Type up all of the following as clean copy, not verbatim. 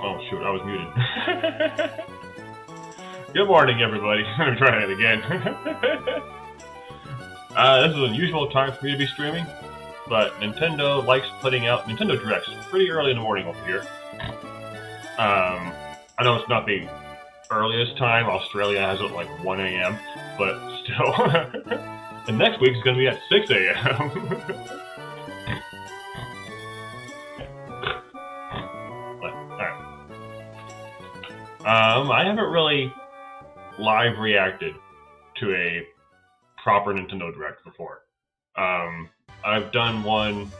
Oh shoot, I was muted. Good morning, everybody. I'm trying it again. This is an unusual time for me to be streaming, but Nintendo likes putting out Nintendo Directs pretty early in the morning over here. I know it's not the earliest time. Australia has it like 1 a.m., but still. And next week is going to be at 6 a.m. I haven't really live reacted to a proper Nintendo Direct before. I've done one.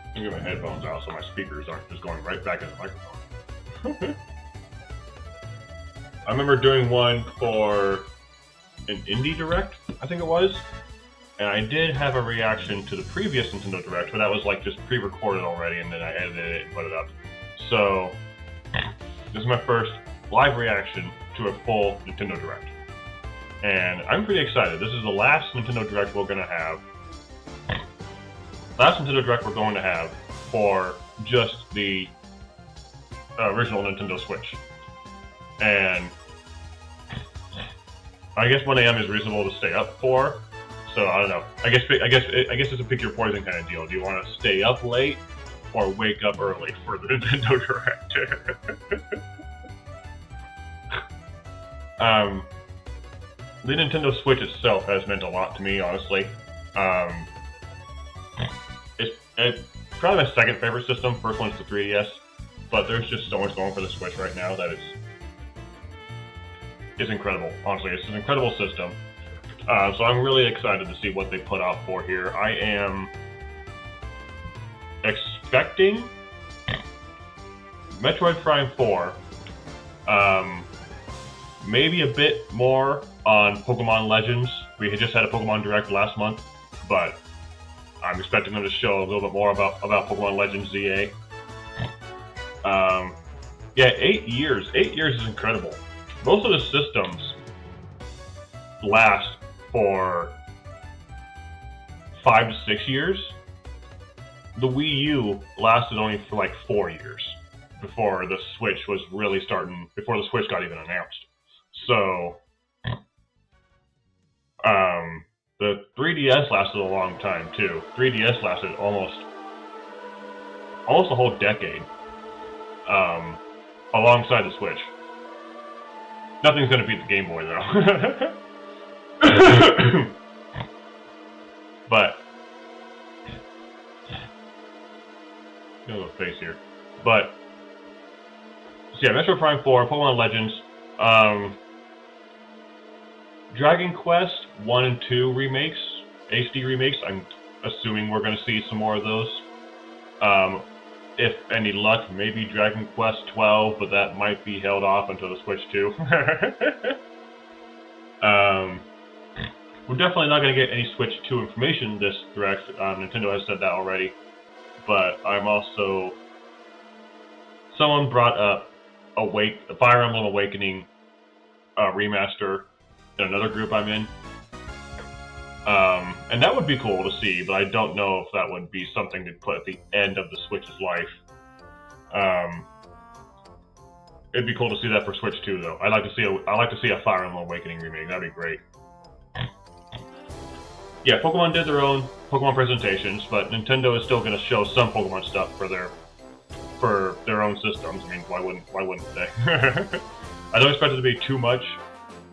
Let me get my headphones out so my speakers aren't just going right back in the microphone. I remember doing one for an Indie Direct, I think it was, and I did have a reaction to the previous Nintendo Direct, but that was like just pre-recorded already, and then I edited it and put it up. So, this is my first live reaction to a full Nintendo Direct. And I'm pretty excited. This is the last Nintendo Direct we're going to have. Last Nintendo Direct we're going to have for just the original Nintendo Switch. And I guess 1 a.m. is reasonable to stay up for. So, I don't know. I guess it's a pick your poison kind of deal. Do you want to stay up late or wake up early for the Nintendo Direct? The Nintendo Switch itself has meant a lot to me, honestly. It's probably my second favorite system. First one's the 3DS, but there's just so much going for the Switch right now that it's incredible. Honestly, it's an incredible system. So I'm really excited to see what they put out for here. I am expecting Metroid Prime 4, maybe a bit more on Pokemon Legends. We had just had a Pokemon Direct last month, but I'm expecting them to show a little bit more about Pokemon Legends ZA. Yeah, 8 years. 8 years is incredible. Most of the systems last for 5 to 6 years. The Wii U lasted only for like 4 years before the Switch was really starting, before the Switch got even announced. So, the 3DS lasted a long time too. 3DS lasted almost a whole decade, alongside the Switch. Nothing's gonna beat the Game Boy though. But a little face here. But so yeah, Metro Prime 4, Pokemon Legends, Dragon Quest 1 and 2 remakes, HD remakes. I'm assuming we're going to see some more of those. If any luck, maybe Dragon Quest 12, but that might be held off until the Switch 2. We're definitely not going to get any Switch 2 information this Direct. Nintendo has said that already. But I'm also... Someone brought up Fire Emblem Awakening remaster in another group I'm in. And that would be cool to see, but I don't know if that would be something to put at the end of the Switch's life. It'd be cool to see that for Switch 2, though. I'd like to see a Fire Emblem Awakening remake. That'd be great. Yeah, Pokemon did their own Pokemon presentations, but Nintendo is still going to show some Pokemon stuff for their own systems. I mean, why wouldn't they? I don't expect it to be too much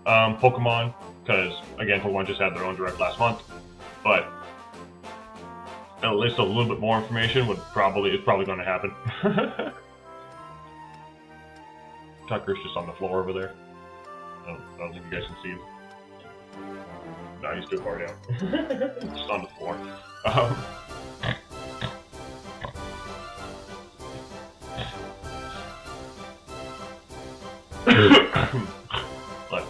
Pokemon, because again, Pokemon just had their own Direct last month. But at least a little bit more information is probably going to happen. Tucker's just on the floor over there. I don't think you guys can see him. No, he's too far down. Just on the floor. But,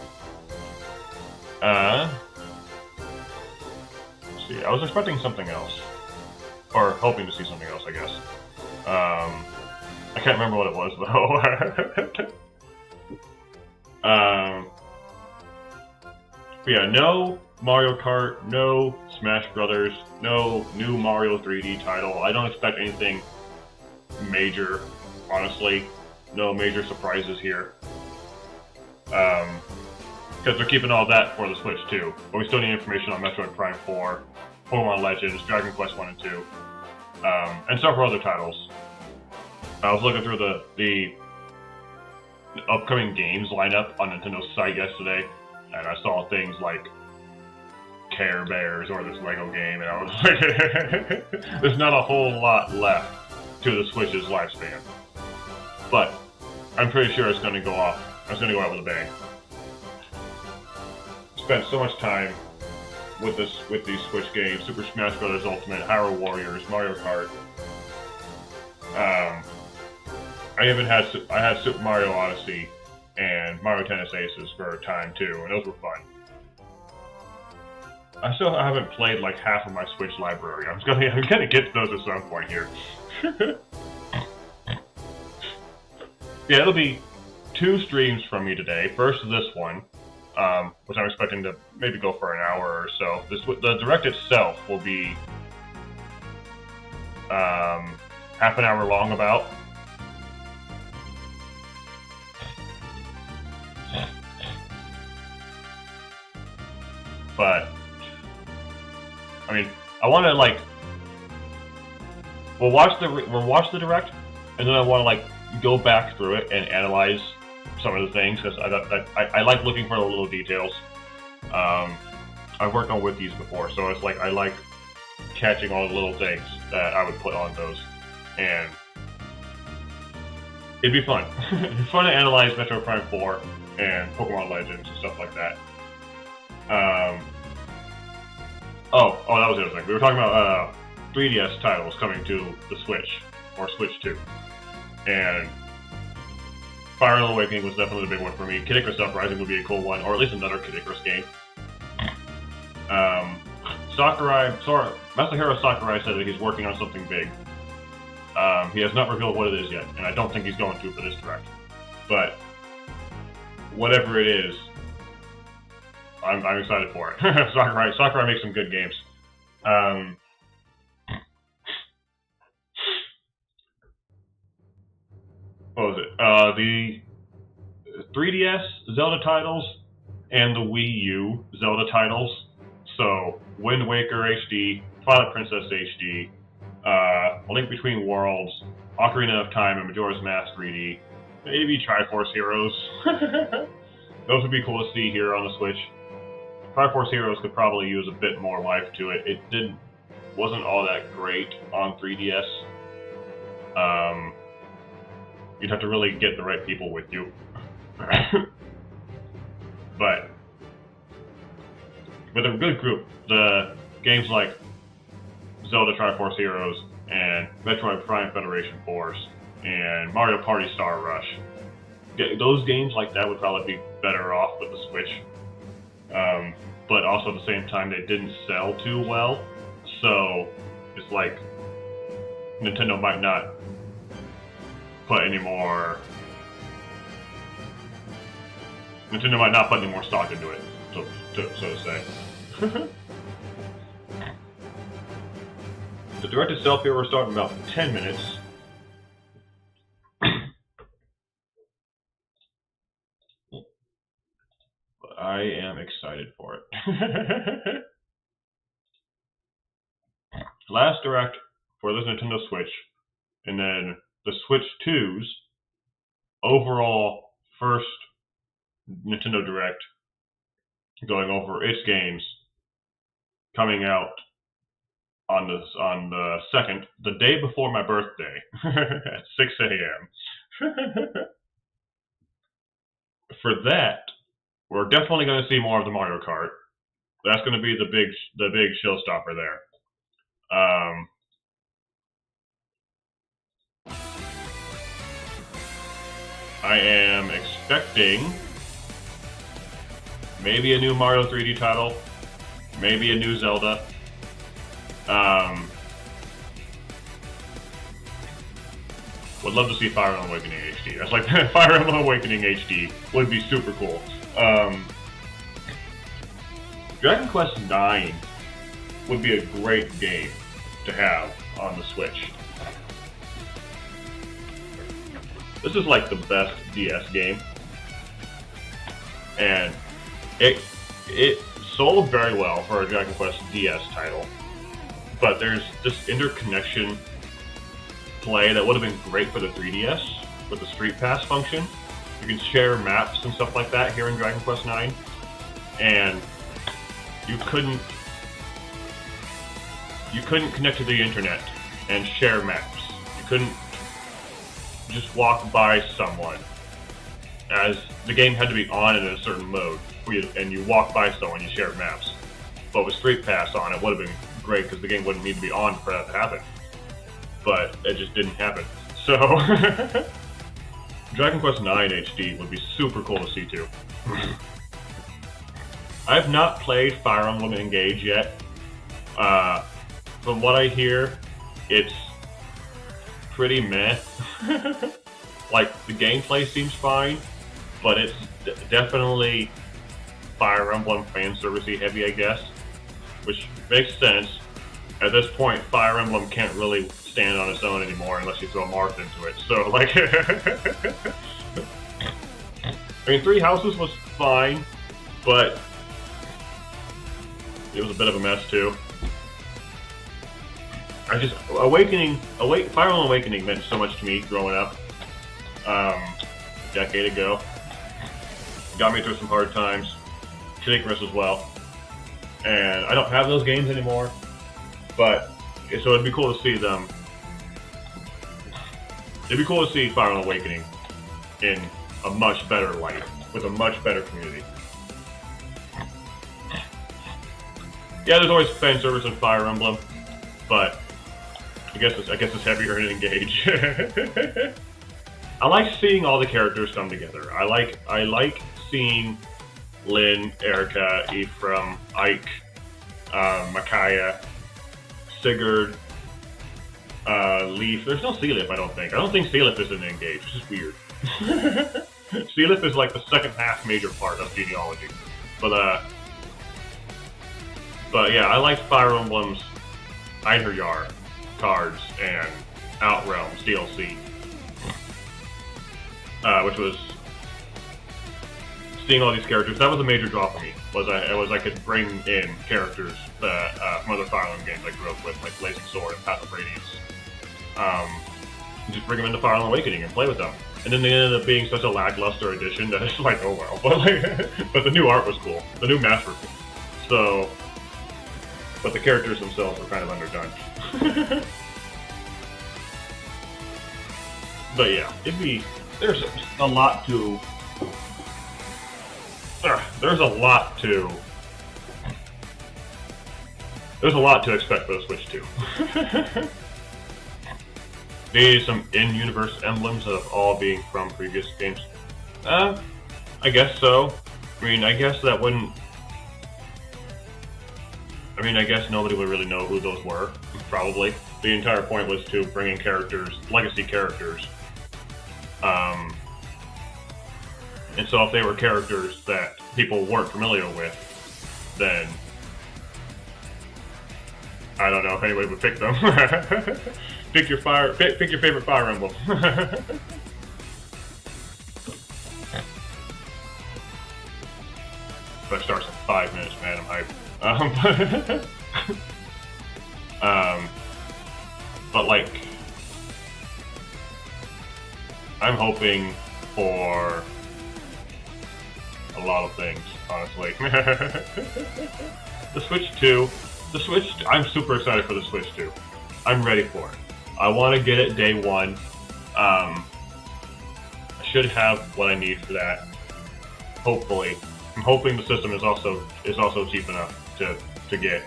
let's see, I was expecting something else. Or hoping to see something else, I guess. I can't remember what it was, though. But yeah, no Mario Kart, no Smash Brothers, no new Mario 3D title. I don't expect anything major, honestly, no major surprises here. Because they're keeping all that for the Switch too. But we still need information on Metroid Prime 4, Pokemon Legends, Dragon Quest 1 and 2, and several other titles. I was looking through the upcoming games lineup on Nintendo's site yesterday, and I saw things like Care Bears or this Lego game, and I was like, there's not a whole lot left to the Switch's lifespan. But I'm pretty sure it's going to go off. It's going to go out with a bang. Spent so much time with these Switch games: Super Smash Bros. Ultimate, Hyrule Warriors, Mario Kart. I had Super Mario Odyssey and Mario Tennis Aces for a time too, and those were fun. I still haven't played like half of my Switch library. I'm gonna get to those at some point here. Yeah, it'll be 2 streams from me today. First, this one, which I'm expecting to maybe go for an hour or so. The Direct itself will be half an hour long about. But I mean, I want to like we'll watch the Direct, and then I want to like go back through it and analyze some of the things, because I like looking for the little details. I've worked on wikis before, so it's like I like catching all the little things that I would put on those, and it'd be fun. It'd be fun to analyze Metroid Prime 4 and Pokemon Legends and stuff like that. Oh, that was the other thing. We were talking about 3DS titles coming to the Switch, or Switch 2. And Fire Emblem Awakening was definitely the big one for me. Kid Icarus Uprising would be a cool one, or at least another Kid Icarus game. Masahiro Sakurai said that he's working on something big. He has not revealed what it is yet, and I don't think he's going to for this Direct. But whatever it is, I'm excited for it. Sakurai makes some good games. What was it? The 3DS Zelda titles and the Wii U Zelda titles. So Wind Waker HD, Twilight Princess HD, A Link Between Worlds, Ocarina of Time, and Majora's Mask 3D. Maybe Triforce Heroes. Those would be cool to see here on the Switch. Triforce Heroes could probably use a bit more life to it. It wasn't all that great on 3DS. You'd have to really get the right people with you. But with a good group, the games like Zelda Triforce Heroes and Metroid Prime Federation Force and Mario Party Star Rush, those games like that would probably be better off with the Switch. But also at the same time, they didn't sell too well, so it's like Nintendo might not put any more. Nintendo might not put any more stock into it, so to say. The Direct itself here, we're starting about 10 minutes. But I am excited for it. Last Direct for this Nintendo Switch, and then the Switch 2's overall first Nintendo Direct, going over its games, coming out on the 2nd, the day before my birthday, at 6 a.m. For that, we're definitely going to see more of the Mario Kart. That's going to be the big showstopper there. I am expecting maybe a new Mario 3D title, maybe a new Zelda. Would love to see Fire Emblem Awakening HD. That's like Fire Emblem Awakening HD would be super cool. Dragon Quest 9 would be a great game to have on the Switch. This is like the best DS game, and it sold very well for a Dragon Quest DS title. But there's this interconnection play that would have been great for the 3DS with the Street Pass function. You can share maps and stuff like that here in Dragon Quest IX, and you couldn't connect to the internet and share maps. You couldn't just walk by someone, as the game had to be on in a certain mode, and you walk by someone, you share maps. But with Street Pass on, it would have been great because the game wouldn't need to be on for that to happen. But it just didn't happen. So Dragon Quest IX HD would be super cool to see too. I've not played Fire Emblem Engage yet. From what I hear, it's pretty meh. Like, the gameplay seems fine, but it's definitely Fire Emblem fan servicey heavy, I guess. Which makes sense. At this point, Fire Emblem can't really stand on its own anymore unless you throw Marth into it. So, like, I mean, Three Houses was fine, but it was a bit of a mess too. Fire Emblem Awakening meant so much to me growing up. A decade ago. Got me through some hard times. Kid Icarus as well. And I don't have those games anymore. But, so it'd be cool to see them. It'd be cool to see Fire Emblem Awakening in a much better light, with a much better community. Yeah, there's always fan service in Fire Emblem, but I guess it's heavier than Engage. I like seeing all the characters come together. I like seeing Lynn, Erica, Ephraim, Ike, Micaiah, Sigurd, Leaf. There's no Sealith, I don't think. I don't think Sealith is in Engage, which is weird. Sealith is like the second half major part of genealogy. But yeah, I like Fire Emblem's Einherjar cards and Outrealms DLC. Which was seeing all these characters. That was a major draw for me. I could bring in characters that from other Fire Emblem games I grew up with, like Blazing Sword and Path of Radiance. And just bring them into Fire Emblem Awakening and play with them. And then they ended up being such a lackluster addition that it's like, oh well. But the new art was cool. The new maps were cool. So, but the characters themselves were kind of underdone. But yeah, there's a lot to expect for the Switch 2. Maybe some in-universe emblems of all being from previous games. I guess so. I mean, I guess nobody would really know who those were, probably. The entire point was to bring in legacy characters. And so if they were characters that people weren't familiar with, then I don't know if anybody would pick them. Pick your favorite Fire Emblem. But it starts in 5 minutes, man. I'm hyped. But like, I'm hoping for a lot of things, honestly. The Switch 2. I'm super excited for the Switch 2. I'm ready for it. I want to get it day one. I should have what I need for that. Hopefully. I'm hoping the system is also cheap enough to get.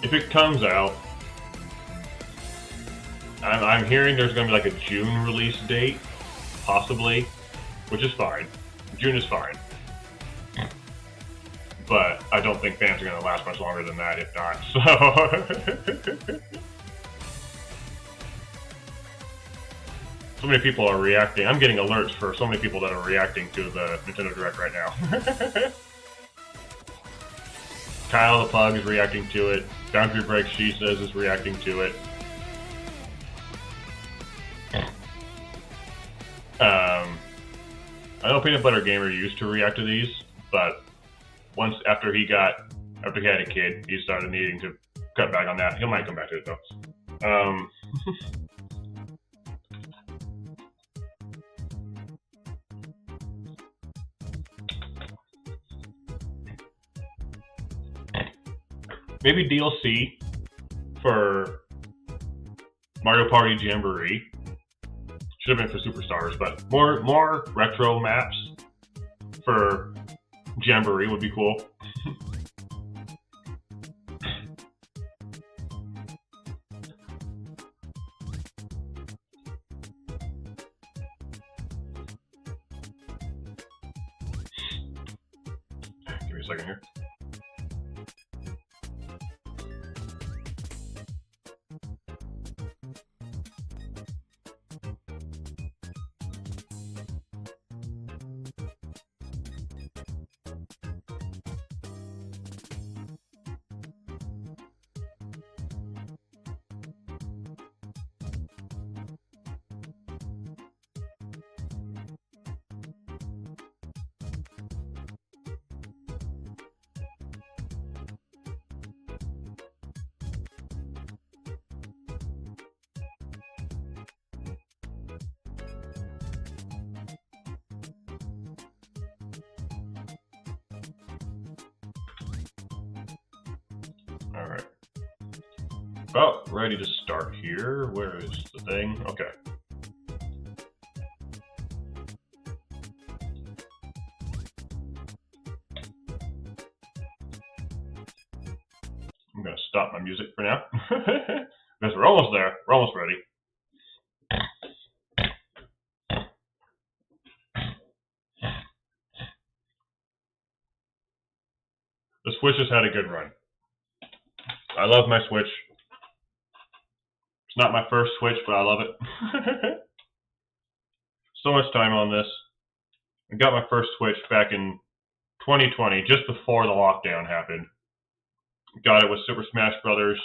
If it comes out, I'm hearing there's going to be like a June release date, possibly, which is fine. June is fine. But I don't think fans are going to last much longer than that, if not. So many people are reacting. I'm getting alerts for so many people that are reacting to the Nintendo Direct right now. Kyle the Pug is reacting to it. Boundary Break, she says, is reacting to it. I know Peanut Butter Gamer used to react to these, but after he had a kid, he started needing to cut back on that. He might come back to it though. Maybe DLC for Mario Party Jamboree. Should have been for Superstars, but more retro maps for Jamboree would be cool. Give me a second here. Alright. About ready to start here. Where is the thing? Okay. I'm gonna stop my music for now. Because we're almost there. We're almost ready. The Switch has had a good run. I love my Switch. It's not my first Switch, but I love it. So much time on this. I got my first Switch back in 2020, just before the lockdown happened. Got it with Super Smash Brothers,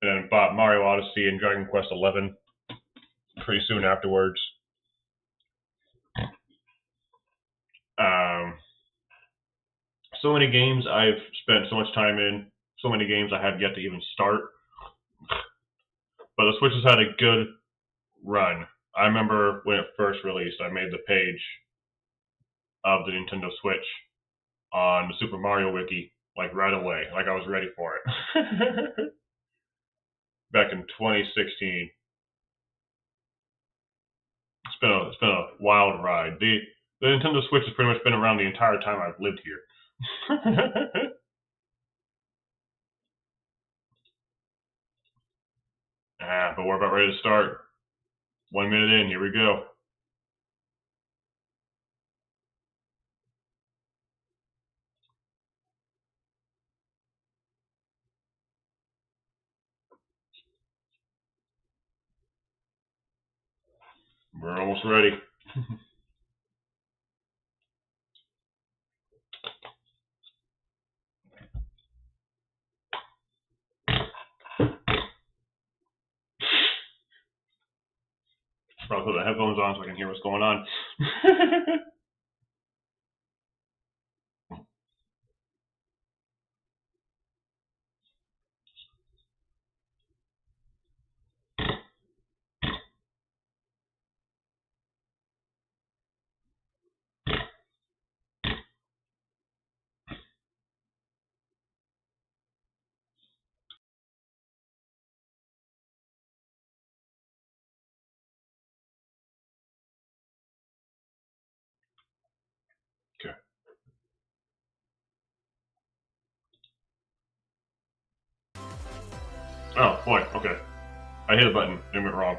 and then bought Mario Odyssey and Dragon Quest XI pretty soon afterwards. So many games I've spent so much time in, so many games I have yet to even start. But the Switch has had a good run. I remember when it first released, I made the page of the Nintendo Switch on the Super Mario Wiki, like right away, like I was ready for it. Back in 2016. It's been a wild ride. The Nintendo Switch has pretty much been around the entire time I've lived here. But we're about ready to start. 1 minute in, here we go. We're almost ready. Probably put the headphones on so I can hear what's going on. Okay. Oh, boy, okay. I hit a button and went wrong.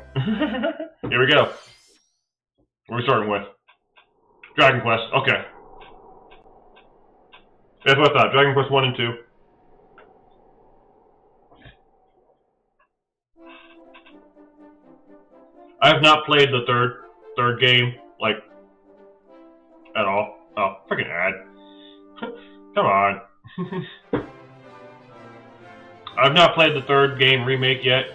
Here we go. What are we starting with? Dragon Quest, okay. That's what I thought. Dragon Quest 1 and 2. I have not played the third game, like, at all. Oh, freaking ad. Come on. I've not played the third game remake yet.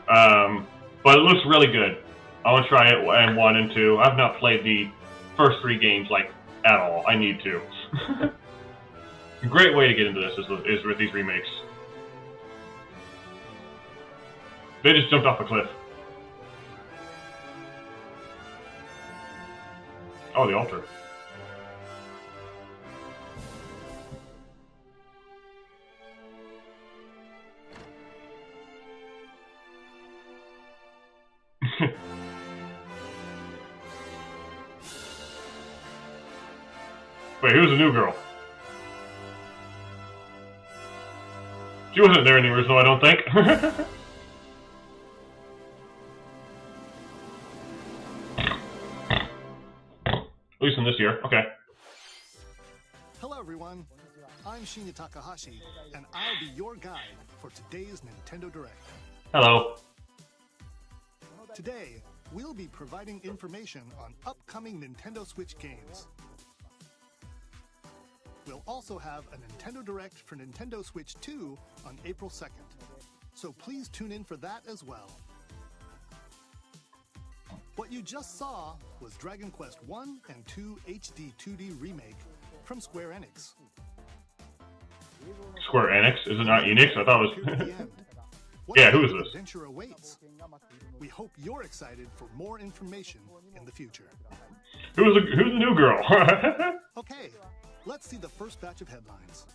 But it looks really good. I want to try it in 1 and 2. I've not played the first 3 games, like, at all. I need to. A great way to get into this is with these remakes. They just jumped off a cliff. Oh, the altar. Wait, who's the new girl? She wasn't there in the original, I don't think. At least in this year. Okay. Hello, everyone. I'm Shinya Takahashi, and I'll be your guide for today's Nintendo Direct. Hello. Today, we'll be providing information on upcoming Nintendo Switch games. We'll also have a Nintendo Direct for Nintendo Switch 2 on April 2nd, so please tune in for that as well. What you just saw was Dragon Quest 1 and 2 HD 2D Remake from Square Enix. Square Enix? Is it not Enix? I thought it was... What yeah, who is this? Adventure awaits. We hope you're excited for more information in the future. Who's the new girl? Okay, let's see the first batch of headlines.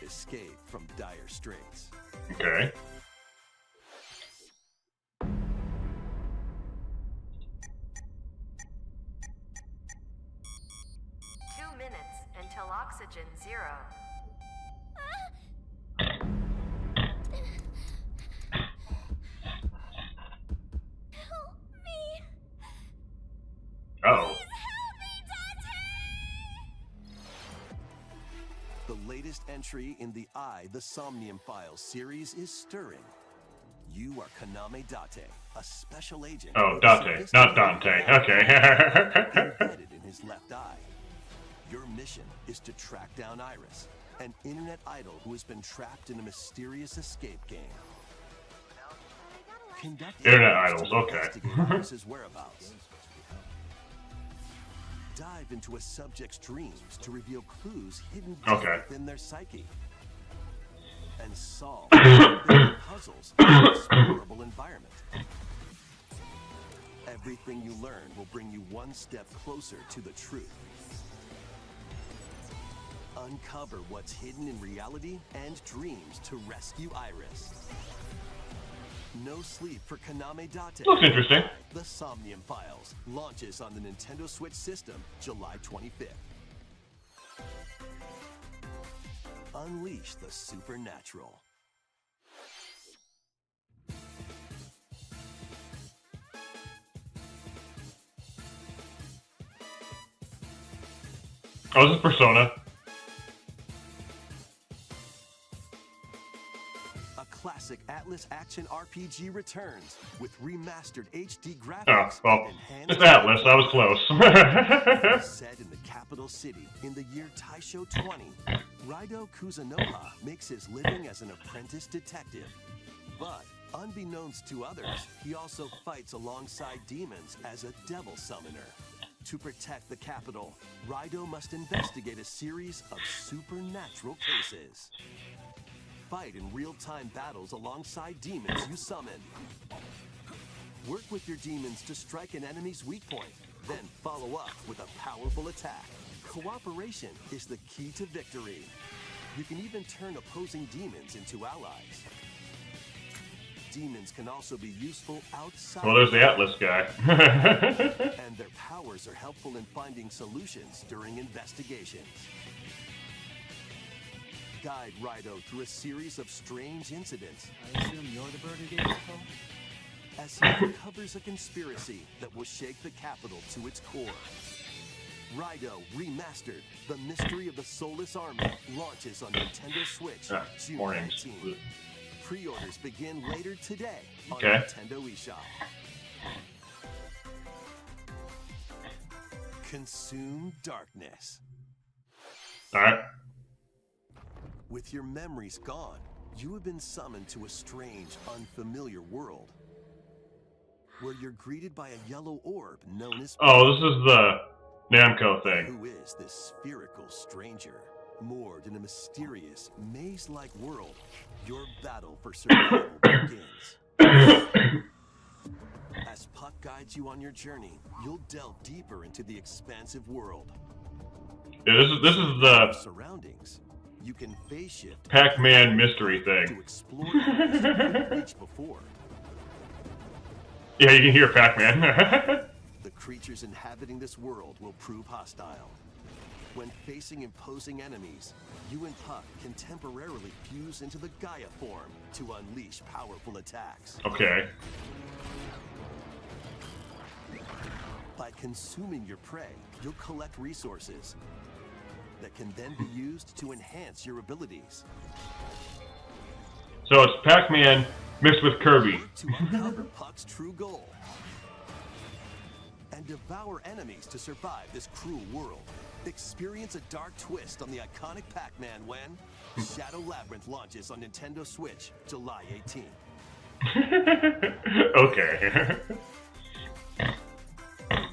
Escape from dire straits. Okay. Until oxygen 0. Help me. Uh-oh. The latest entry in the The Somnium Files series is stirring. You are Kaname Date, a special agent. Oh, Date, not Dante. Okay. Embedded in his left eye. Your mission is to track down Iris, an internet idol who has been trapped in a mysterious escape game. Conduct Internet idols, okay. investigate Iris's whereabouts. Dive into a subject's dreams to reveal clues hidden deep within their psyche. And solve puzzles in an explorable environment. Everything you learn will bring you one step closer to the truth. Uncover what's hidden in reality and dreams to rescue Iris. No sleep for Kaname Date. Looks interesting. The Somnium Files launches on the Nintendo Switch system July 25th. Unleash the supernatural. Oh, this is Persona. A classic Atlas action RPG returns with remastered HD Oh, graphics. well, and it's Atlas. I was close. Set in the capital city in the year Taisho 20, Raido Kuzunoha makes his living as an apprentice detective. But unbeknownst to others, he also fights alongside demons as a devil summoner. To protect the capital, Raido must investigate a series of supernatural cases. Fight in real-time battles alongside demons you summon. Work with your demons to strike an enemy's weak point, then follow up with a powerful attack. Cooperation is the key to victory. You can even turn opposing demons into allies. Demons can also be useful outside. Well, there's the Atlas guy. And their powers are helpful in finding solutions during investigations. Guide Raido through a series of strange incidents. I assume you're the bird who gave us a call? As he uncovers a conspiracy that will shake the capital to its core. Raido Remastered, The Mystery of the Soulless Army, launches on Nintendo Switch June 19. Pre-orders begin later today on Nintendo eShop. Consume darkness. Alright. With your memories gone, you have been summoned to a strange, unfamiliar world. where you're greeted by a yellow orb known as... Oh, this is the Namco thing. Who is this spherical stranger? Moored in a mysterious, maze-like world, your battle for survival begins. As Puck guides you on your journey, you'll delve deeper into the expansive world. Yeah, this is the surroundings. You can phase shift Pac-Man mystery to thing. explore areas you couldn't reach before. Yeah, you can hear Pac-Man. The creatures inhabiting this world will prove hostile. When facing imposing enemies, you and Puck can temporarily fuse into the Gaia form to unleash powerful attacks. Okay. By consuming your prey, you'll collect resources that can then be used to enhance your abilities. So it's Pac-Man mixed with Kirby. Work to uncover Puck's true goal and devour enemies to survive this cruel world. Experience a dark twist on the iconic Pac-Man when Shadow Labyrinth launches on Nintendo Switch July 18th. Okay.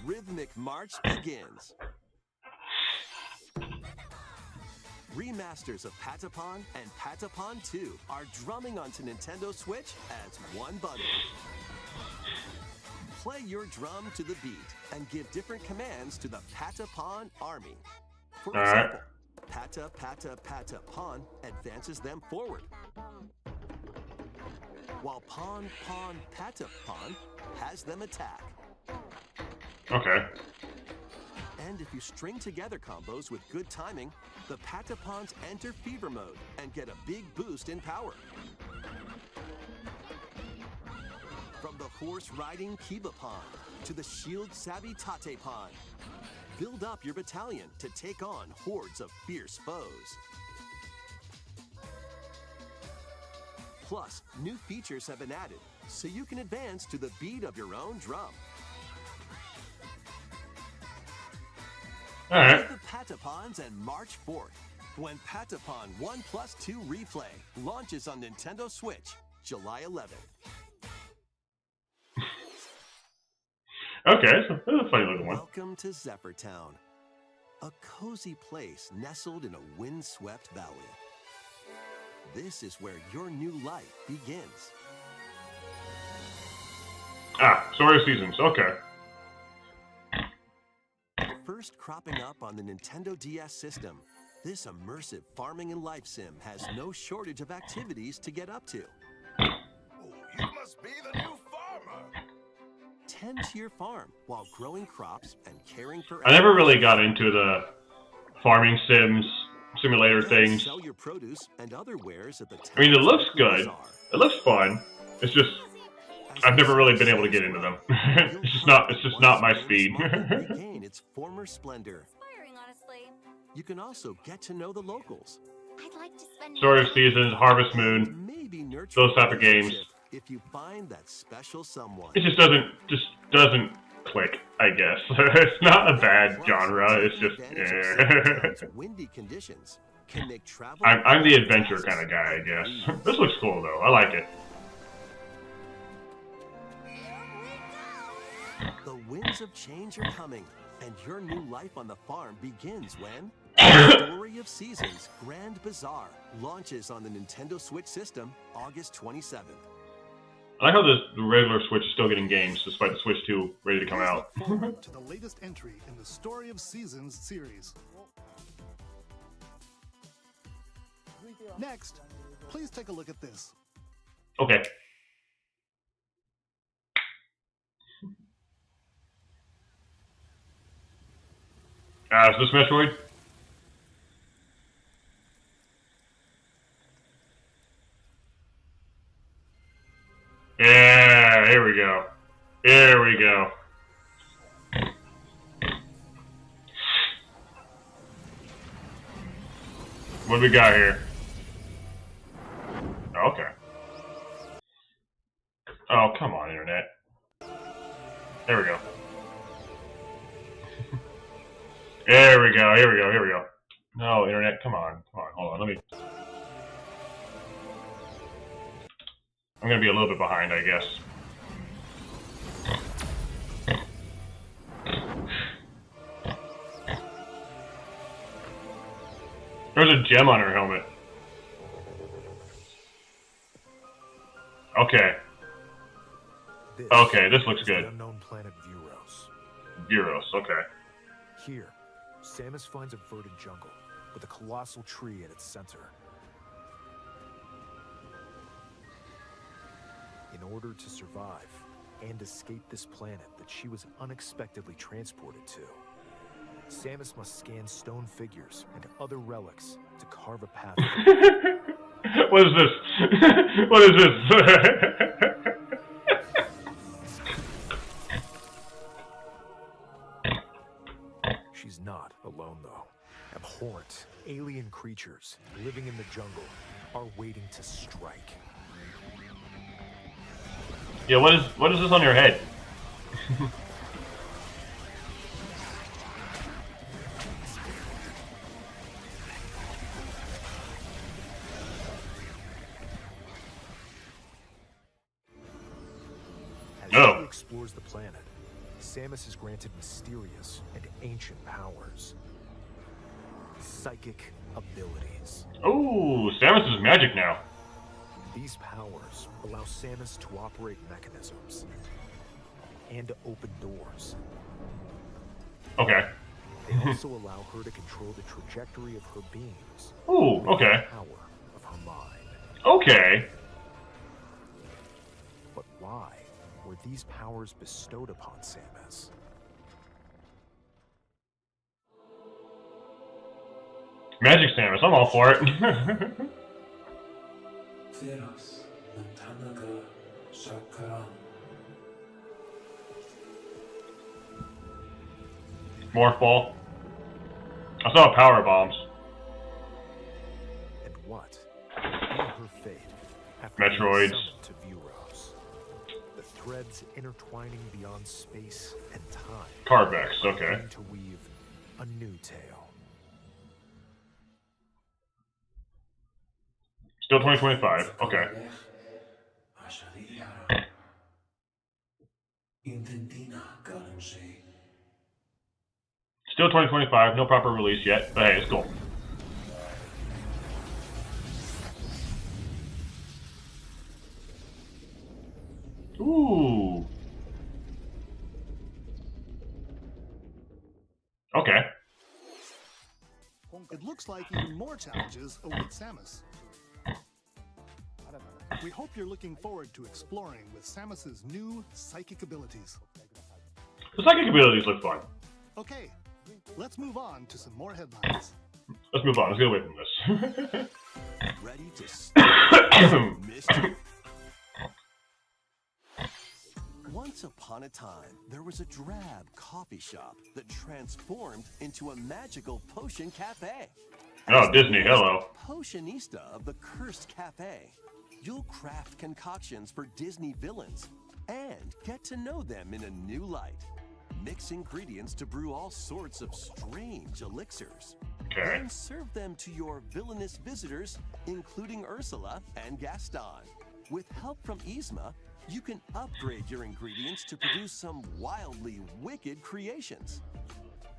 Rhythmic March begins. Remasters of Patapon and Patapon 2 are drumming onto Nintendo Switch as one bundle. Play your drum to the beat and give different commands to the Patapon army. For example, Pata Pata Patapon advances them forward, while Pon Pon Patapon has them attack. Okay. And if you string together combos with good timing, the Patapons enter fever mode and get a big boost in power. From the horse-riding Kibapon to the shield-savvy Tatepon, build up your battalion to take on hordes of fierce foes. Plus, new features have been added, so you can advance to the beat of your own drum. Alright. Play the Patapons and March 4th, when Patapon 1+2 Replay launches on Nintendo Switch, July 11th. Okay, so that's a funny looking one. Welcome to Zephyr Town, a cozy place nestled in a windswept valley. This is where your new life begins. Ah, Story of Seasons, okay. First cropping up on the Nintendo DS system, this immersive farming and life sim has no shortage of activities to get up to. Oh, you must be the new farmer. Tend to your farm while growing crops and caring for... I never really got into the farming simulator things. Sell your produce and other wares at the I mean, it town's looks local good. bazaar. It looks fun. It's just I've never really been able to get into them. It's just not my speed. Regain its former splendor. Inspiring, honestly. You can also get to know the locals. I'd like to spend Story of Seasons, Harvest Moon, Maybe nurture those a type of games. relationship if you find that special someone. It just doesn't click, I guess. It's not a bad Plus, genre. It's take just advantage of windy conditions can make travel. I'm the adventure kind of guy, I guess. This looks cool though. I like it. The winds of change are coming, and your new life on the farm begins when Story of Seasons Grand Bazaar launches on the Nintendo Switch system August 27th. I like how the regular Switch is still getting games, despite the Switch 2 ready to come Please out. look forward to the latest entry in the Story of Seasons series. Next, please take a look at this. Okay. Is this Metroid? Yeah, here we go. Here we go. What do we got here? Okay. Oh, come on, Internet. There we go. There we go, here we go, here we go. No, Internet, come on, hold on, let me... I'm gonna be a little bit behind, I guess. There's a gem on her helmet. Okay. Okay, this looks good. The unknown planet Vuros. Buros, okay. Here, Samus finds a verdant jungle with a colossal tree at its center. In order to survive and escape this planet that she was unexpectedly transported to, Samus must scan stone figures and other relics to carve a path. What is this? What is this? She's not alone, though. Abhorrent, alien creatures living in the jungle are waiting to strike. Yeah, what is this on your head? As Oh. she explores the planet, Samus is granted mysterious and ancient powers. Psychic abilities. Ooh, Samus is magic now. These powers allow Samus to operate mechanisms and to open doors. Okay. They also allow her to control the trajectory of her beams. Ooh, with okay. the power of her mind. Okay. But why were these powers bestowed upon Samus? Magic Samus, I'm all for it. Morph ball. I saw power bombs. And what will be her fate after Metroids. being summoned to Vuros? The threads intertwining beyond space and time. Carvex, okay. Begin to weave a new tale. Still 2025, okay. Still 2025, no proper release yet, but hey, it's cool. Ooh. Okay. It looks like even more challenges await Samus. We hope you're looking forward to exploring with Samus's new psychic abilities. The psychic abilities look fun. Okay, let's move on to some more headlines. Let's move on, let's get away from this. Ready to start mischief? Once upon a time, there was a drab coffee shop that transformed into a magical potion cafe. Oh, Disney, hello. Potionista of the Cursed Cafe. You'll craft concoctions for Disney villains and get to know them in a new light. Mix ingredients to brew all sorts of strange elixirs. Okay. Then serve them to your villainous visitors, including Ursula and Gaston. With help from Yzma, you can upgrade your ingredients to produce some wildly wicked creations.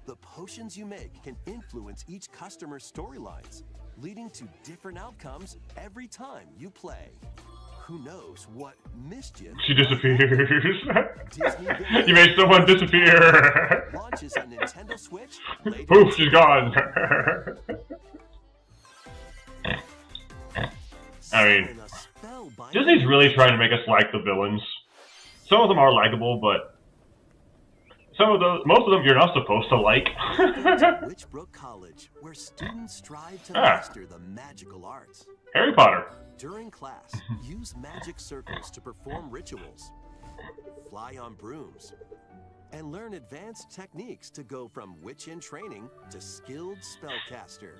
The potions you make can influence each customer's storylines, leading to different outcomes every time you play. Who knows what mischief... She disappears. Disney You made someone disappear. launches a Nintendo Switch. later Poof, this she's year. gone. I mean, Summon a spellbinding Disney's really trying to make us like the villains. Some of them are likable, but most of them you're not supposed to like. to Witchbrook College, where students strive to master the magical arts. Harry Potter. During class, use magic circles to perform rituals, fly on brooms, and learn advanced techniques to go from witch in training to skilled spellcaster.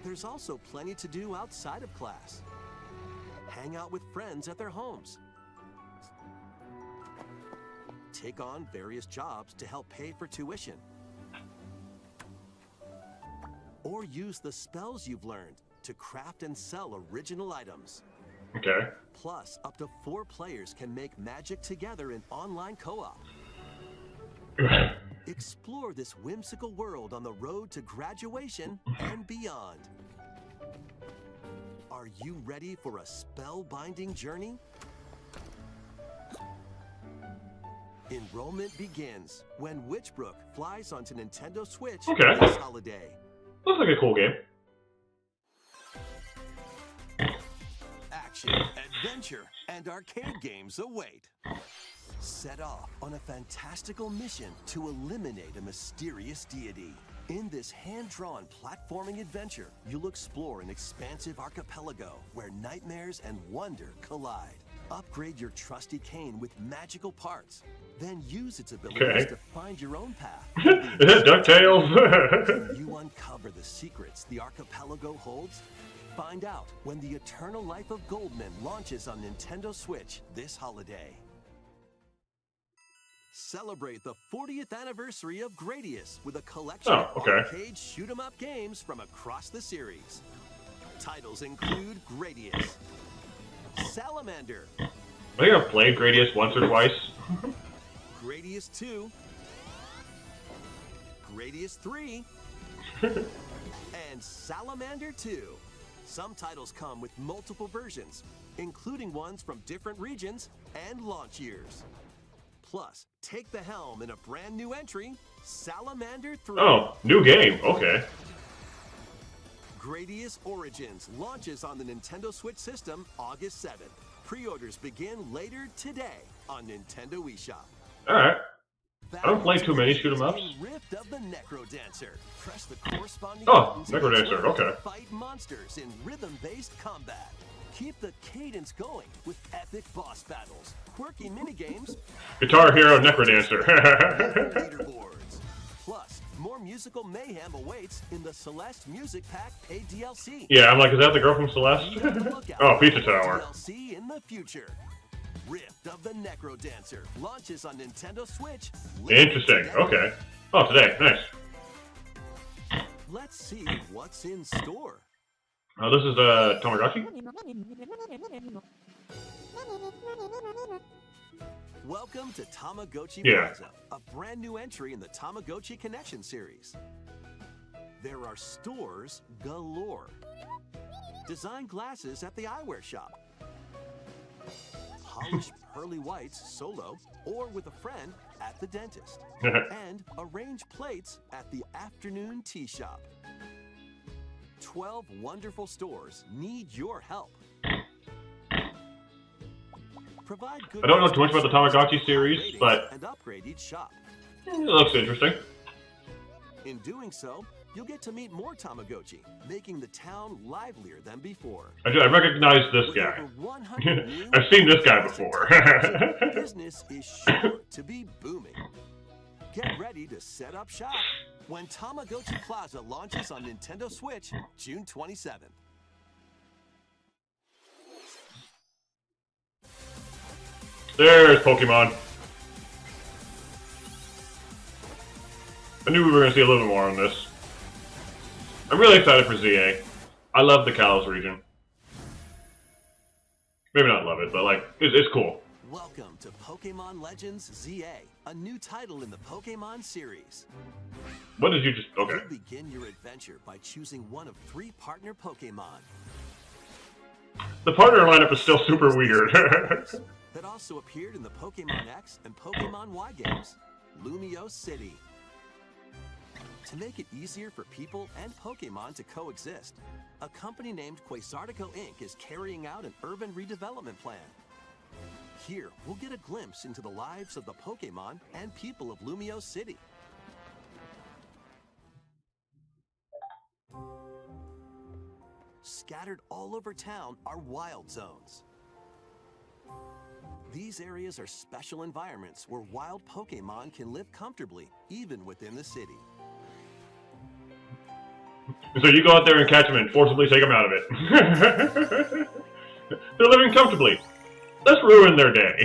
There's also plenty to do outside of class. Hang out with friends at their homes. Take on various jobs to help pay for tuition. Or use the spells you've learned to craft and sell original items. Okay. Plus, up to 4 players can make magic together in online co-op. Explore this whimsical world on the road to graduation and beyond. Are you ready for a spellbinding journey? Enrollment begins when Witchbrook flies onto Nintendo Switch this holiday. Looks like a cool game. Action, adventure, and arcade games await. Set off on a fantastical mission to eliminate a mysterious deity. In this hand-drawn platforming adventure, you'll explore an expansive archipelago where nightmares and wonder collide. Upgrade your trusty cane with magical parts, then use its abilities to find your own path. Is that DuckTales? Can you uncover the secrets the archipelago holds? Find out when The Eternal Life of Goldman launches on Nintendo Switch this holiday. Celebrate the 40th anniversary of Gradius with a collection of arcade shoot-'em-up games from across the series. Titles include Gradius, Salamander. I think I've played Gradius once or twice. Gradius 2, Gradius 3, and Salamander 2. Some titles come with multiple versions, including ones from different regions and launch years. Plus, take the helm in a brand new entry, Salamander 3. Oh, new game. Okay. Gradius Origins launches on the Nintendo Switch system August 7th. Pre-orders begin later today on Nintendo eShop. Alright. I don't play too many shoot-'em-ups. Rift of the Necrodancer. Press the corresponding Necrodancer, okay. Fight monsters in rhythm-based combat. Keep the cadence going with epic boss battles, quirky minigames, Guitar Hero Necrodancer. leaderboards. Plus, more musical mayhem awaits in the Celeste Music Pack paid DLC. Yeah, I'm like, is that the girl from Celeste? Oh, Pizza Tower. DLC in the future. Rift of the Necrodancer launches on Nintendo Switch. Interesting. Okay. Oh, today. Nice. Let's see what's in store. Oh, this is Tamagotchi? Welcome to Tamagotchi Yeah. Plaza, a brand new entry in the Tamagotchi Connection series. There are stores galore. Design glasses at the eyewear shop. Polish pearly whites solo or with a friend at the dentist. And arrange plates at the afternoon tea shop. 12 wonderful stores need your help. Provide good I don't know too much about the Tamagotchi series, but and upgrade each shop. it looks interesting. In doing so, you'll get to meet more Tamagotchi, making the town livelier than before. I recognize this With guy. over 100 new I've seen this guy before. business is sure to be booming. Get ready to set up shop when Tamagotchi Plaza launches on Nintendo Switch June 27th. There's Pokemon. I knew we were going to see a little bit more on this. I'm really excited for ZA. I love the Kalos region. Maybe not love it, but like, it's cool. Welcome to Pokemon Legends ZA, a new title in the Pokemon series. What did you just... Okay. You begin your adventure by choosing one of 3 partner Pokemon. The partner lineup is still super weird. That also appeared in the Pokemon X and Pokemon Y games, Lumio City. To make it easier for people and Pokemon to coexist, a company named Quasartico Inc. is carrying out an urban redevelopment plan. Here, we'll get a glimpse into the lives of the Pokemon and people of Lumio City. Scattered all over town are wild zones. These areas are special environments where wild Pokemon can live comfortably, even within the city. So you go out there and catch them and forcibly take them out of it. They're living comfortably. Let's ruin their day.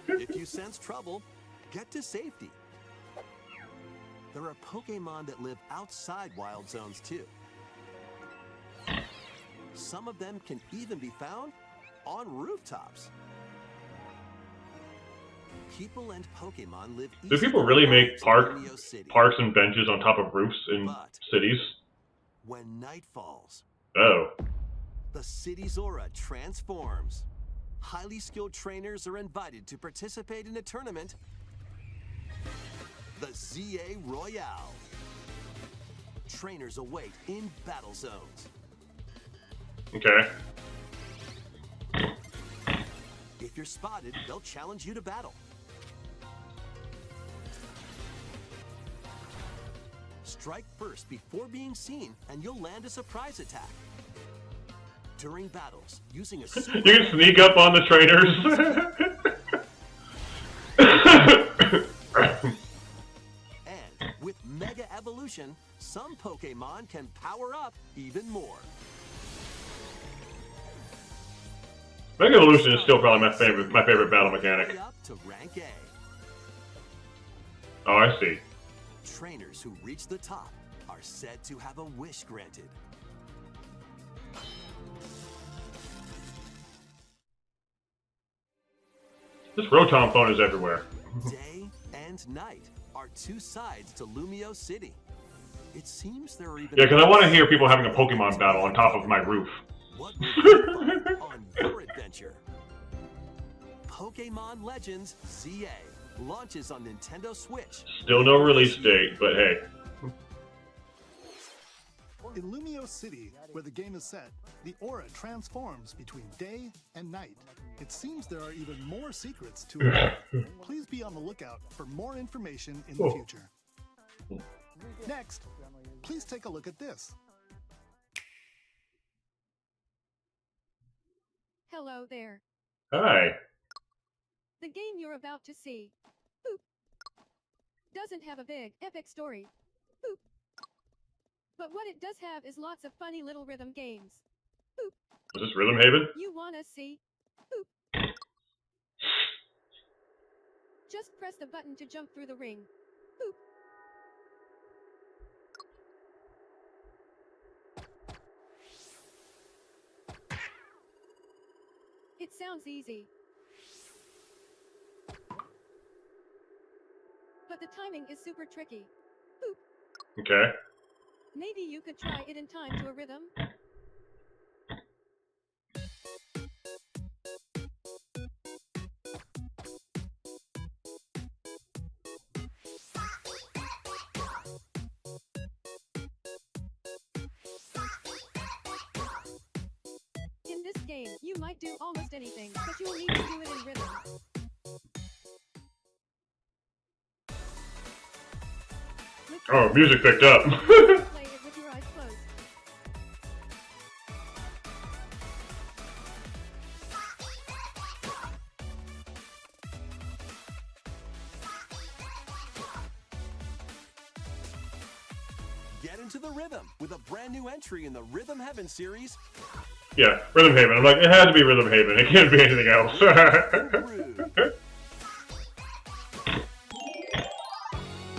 If you sense trouble, get to safety. There are Pokemon that live outside wild zones too. Some of them can even be found on rooftops. People and Pokemon live Do people easily really make in Lumio City. parks and benches on top of roofs in But cities? when night falls, Oh. the city's aura transforms. Highly skilled trainers are invited to participate in a tournament, the ZA Royale. Trainers await in battle zones. Okay. If you're spotted, they'll challenge you to battle. Strike first before being seen, and you'll land a surprise attack. During battles, using a super You can sneak up on the trainers. and with Mega Evolution, some Pokemon can power up even more. Mega Evolution is still probably my favorite battle mechanic. Up to rank A. Oh, I see. Trainers who reach the top are said to have a wish granted. This Rotom phone is everywhere. Day and night are two sides to Lumio City. It seems there are even... Yeah, because I want to hear people having a Pokemon battle on top of my roof. What will you find on your adventure? Pokemon Legends ZA launches on Nintendo Switch. Still no release date, but hey. In Lumio City, where the game is set, the aura transforms between day and night. It seems there are even more secrets to it. Please be on the lookout for more information in the future. Next, please take a look at this. Hello there. Hi. The game you're about to see, boop, doesn't have a big, epic story, boop. But what it does have is lots of funny little rhythm games. Boop. Is this Rhythm Haven? You wanna see? Boop. Just press the button to jump through the ring. Boop. It sounds easy. But the timing is super tricky. Boop. Okay. Maybe you could try it in time to a rhythm. In this game, you might do almost anything, but you'll need to do it in rhythm. Oh, music picked up. Play it with your eyes closed. Get into the rhythm with a brand new entry in the Rhythm Heaven series. Yeah, Rhythm Haven. I'm like, it had to be Rhythm Haven. It can't be anything else. Rude.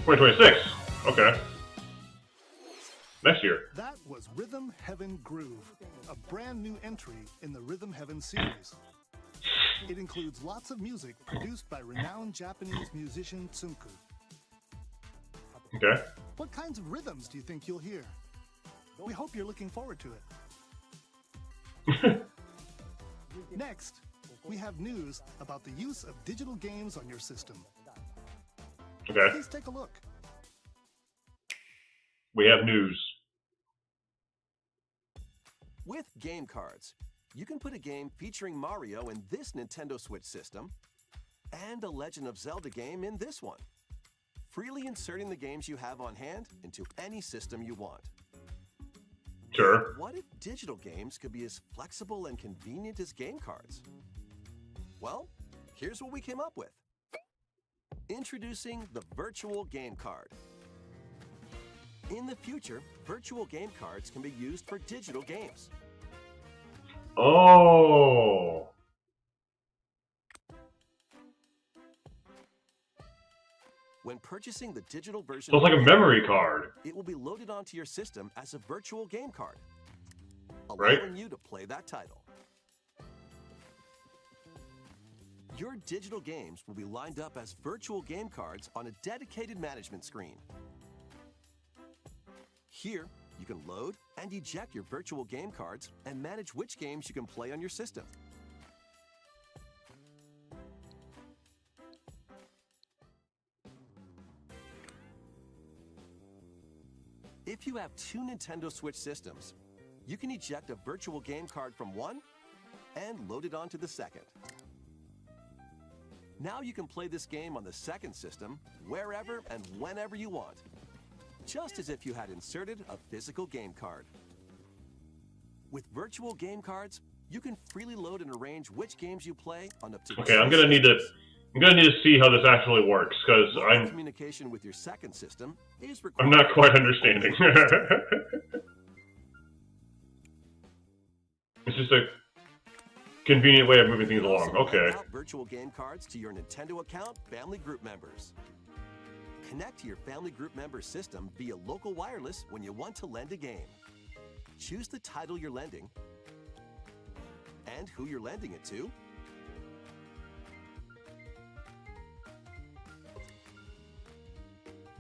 2026. Okay. Next year. That was Rhythm Heaven Groove, a brand new entry in the Rhythm Heaven series. It includes lots of music produced by renowned Japanese musician Tsunku. Okay. What kinds of rhythms do you think you'll hear? We hope you're looking forward to it. Next, we have news about the use of digital games on your system. Okay. Please take a look. We have news. With game cards, you can put a game featuring Mario in this Nintendo Switch system and a Legend of Zelda game in this one, freely inserting the games you have on hand into any system you want. Sure. What if digital games could be as flexible and convenient as game cards? Well, here's what we came up with. Introducing the Virtual Game Card. In the future, virtual game cards can be used for digital games. Oh. When purchasing the digital version, So it's like a memory card. it will be loaded onto your system as a virtual game card, Right. allowing you to play that title. Your digital games will be lined up as virtual game cards on a dedicated management screen. Here, you can load and eject your virtual game cards and manage which games you can play on your system. If you have two Nintendo Switch systems, you can eject a virtual game card from one and load it onto the second. Now you can play this game on the second system wherever and whenever you want, just as if you had inserted a physical game card. With virtual game cards, you can freely load and arrange which games you play on up to Okay, I'm gonna need to see how this actually works, because communication with your second system is I'm not quite understanding. It's just a convenient way of moving things along. Okay. Virtual game cards to your Nintendo account family group members. Connect to your family group member system via local wireless when you want to lend a game. Choose the title you're lending and who you're lending it to.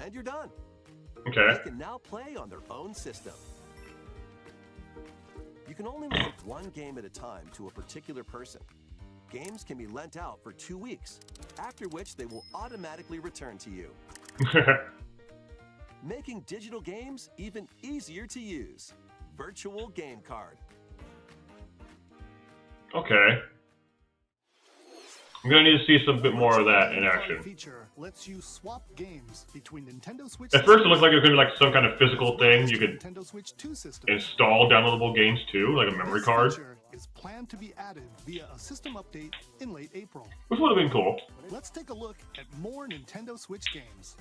And you're done. Okay. They can now play on their own system. You can only lend one game at a time to a particular person. Games can be lent out for 2 weeks, after which they will automatically return to you. Making digital games even easier to use. Virtual Game Card. Okay. I'm gonna need to see some bit more of that in action. Feature lets you swap games between Nintendo Switch. At first, it looked like it was gonna be like some kind of physical thing you could Nintendo Switch 2 system. install downloadable games too, like a memory card, This feature is planned to be added via a system update in late April. which would have been cool. Let's take a look at more Nintendo Switch games.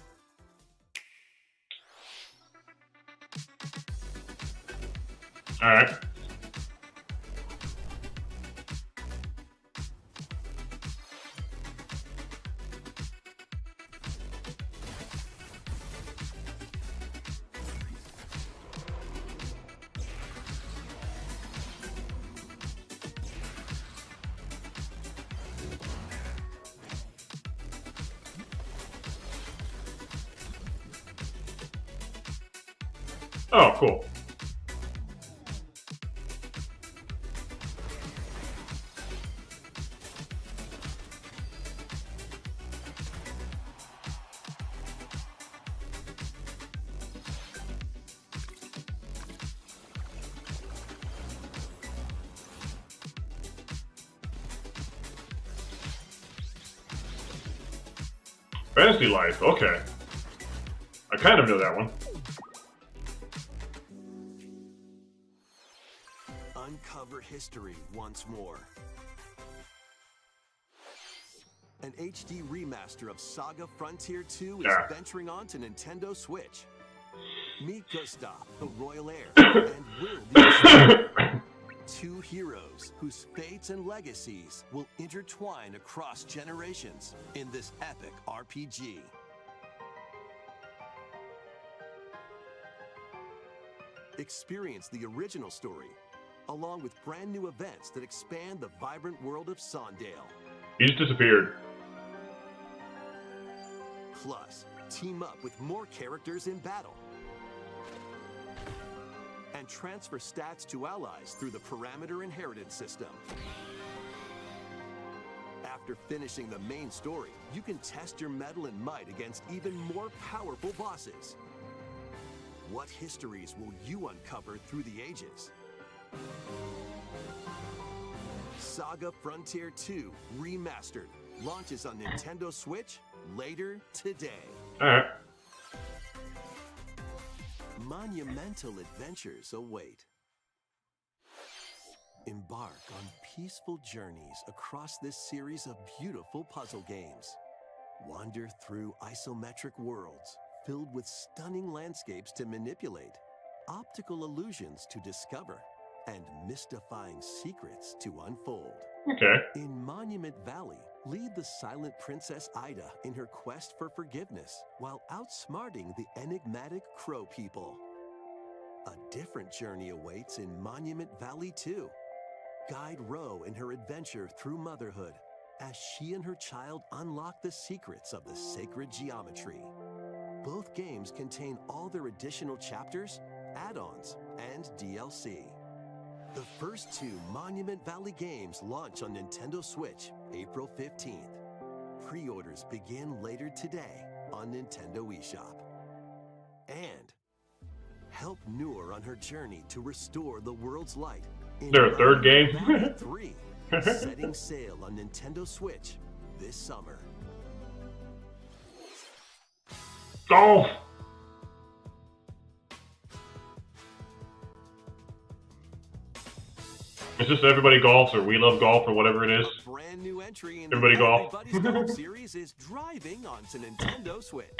All right. Oh, cool. Fantasy Life, okay. I kind of know that one. Uncover history once more. An HD remaster of Saga Frontier 2 is venturing on to Nintendo Switch. Meet Gustav, the royal heir, and Will the two heroes whose fates and legacies will intertwine across generations in this epic RPG. Experience the original story, along with brand new events that expand the vibrant world of Sondale. He just disappeared. Plus, team up with more characters in battle. And transfer stats to allies through the parameter inheritance system. After finishing the main story, you can test your mettle and might against even more powerful bosses. What histories will you uncover through the ages? Saga Frontier 2 Remastered launches on Nintendo Switch later today. Alright. Monumental adventures await. Embark on peaceful journeys across this series of beautiful puzzle games. Wander through isometric worlds filled with stunning landscapes to manipulate, optical illusions to discover, and mystifying secrets to unfold. Okay. In Monument Valley, lead the silent Princess Ida in her quest for forgiveness while outsmarting the enigmatic Crow people. A different journey awaits in Monument Valley 2. Guide Ro in her adventure through motherhood as she and her child unlock the secrets of the sacred geometry. Both games contain all their additional chapters, add-ons, and DLC. The first two Monument Valley games launch on Nintendo Switch April 15th. Pre-orders begin later today on Nintendo eShop. And help Noor on her journey to restore the world's light. Is there a third game? Valley 3, setting sail on Nintendo Switch this summer. Golf! It's just everybody golfs or we love golf or whatever it is. A brand new entry in Everybody the golf. Everybody's Golf series is driving onto Nintendo Switch.